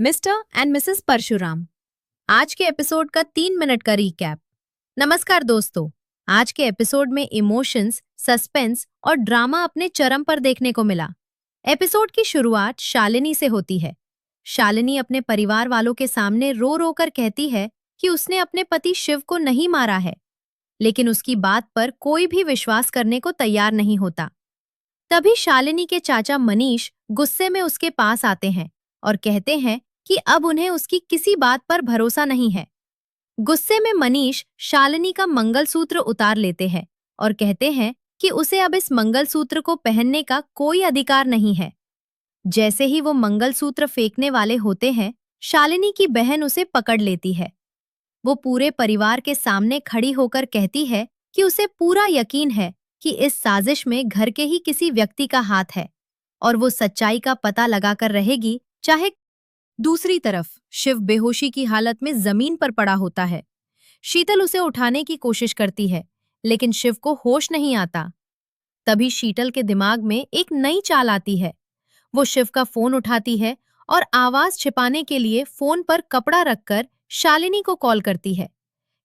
Mister and Mrs Parshuram. आज के episode का 3 मिनट का रीकैप। नमस्कार दोस्तों। आज के एपिसोड में इमोशंस, सस्पेंस और ड्रामा अपने चरम पर देखने को मिला। एपिसोड की शुरुआत शालिनी से होती है। शालिनी अपने परिवार वालों के सामने रो रो कर कहती है कि उसने अपने पति शिव को नहीं मारा है, लेकिन उसकी बात पर कोई भी विश्वास करने को तैयार नहीं होता। तभी शालिनी के चाचा मनीष गुस्से में उसके पास आते हैं और कहते हैं कि अब उन्हें उसकी किसी बात पर भरोसा नहीं है। गुस्से में मनीष शालिनी का मंगलसूत्र उतार लेते हैं और कहते हैं कि उसे अब इस मंगलसूत्र को पहनने का कोई अधिकार नहीं है। जैसे ही वो मंगलसूत्र फेंकने वाले होते हैं, शालिनी की बहन उसे पकड़ लेती है। वो पूरे परिवार के सामने खड़ी होकर कहती है कि उसे पूरा यकीन है कि इस साजिश में घर के ही किसी व्यक्ति का हाथ है और वो सच्चाई का पता लगाकर रहेगी, चाहे। दूसरी तरफ शिव बेहोशी की हालत में जमीन पर पड़ा होता है। शीतल उसे उठाने की कोशिश करती है, लेकिन शिव को होश नहीं आता। तभी शीतल के दिमाग में एक नई चाल आती है। वो शिव का फोन उठाती है और आवाज छिपाने के लिए फोन पर कपड़ा रखकर शालिनी को कॉल करती है।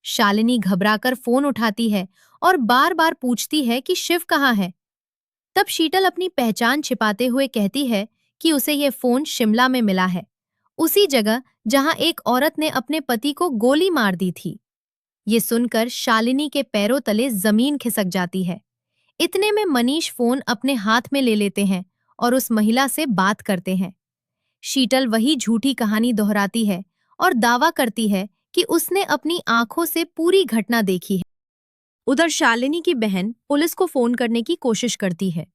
शालिनी घबराकर फोन उठाती है और बार बार पूछती है कि शिव कहाँ है। तब शीतल अपनी पहचान छिपाते हुए कहती है कि उसे ये फोन शिमला में मिला है, उसी जगह जहां एक औरत ने अपने पति को गोली मार दी थी। ये सुनकर शालिनी के पैरों तले जमीन खिसक जाती है। इतने में मनीष फोन अपने हाथ में ले लेते हैं और उस महिला से बात करते हैं। शीतल वही झूठी कहानी दोहराती है और दावा करती है कि उसने अपनी आंखों से पूरी घटना देखी है। उधर शालिनी की बहन पुलिस को फोन करने की कोशिश करती है,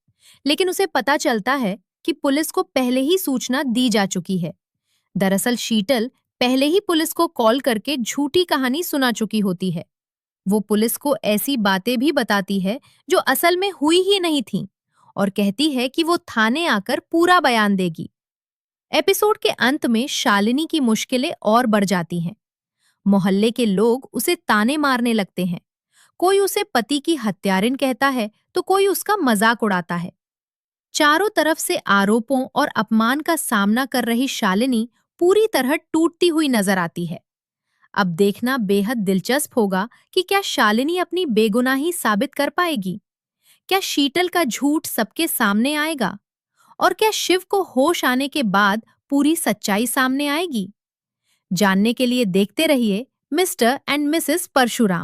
लेकिन उसे पता चलता है कि पुलिस को पहले ही सूचना दी जा चुकी है। दरअसल शीतल पहले ही पुलिस को कॉल करके झूठी कहानी सुना चुकी होती है। वो पुलिस को ऐसी बातें भी बताती है जो असल में हुई ही नहीं थीं और कहती है कि वो थाने आकर पूरा बयान देगी। एपिसोड के अंत में शालिनी की मुश्किलें और बढ़ जाती हैं। मोहल्ले के लोग उसे ताने मारने लगते हैं। कोई उसे पति की हत्यारिन कहता है तो कोई उसका मजाक उड़ाता है। चारों तरफ से आरोपों और अपमान का सामना कर रही शालिनी पूरी तरह टूटती हुई नजर आती है। अब देखना बेहद दिलचस्प होगा कि क्या शालिनी अपनी बेगुनाही साबित कर पाएगी। क्या शीतल का झूठ सबके सामने आएगा और क्या शिव को होश आने के बाद पूरी सच्चाई सामने आएगी। जानने के लिए देखते रहिए मिस्टर एंड मिसेस परशुराम।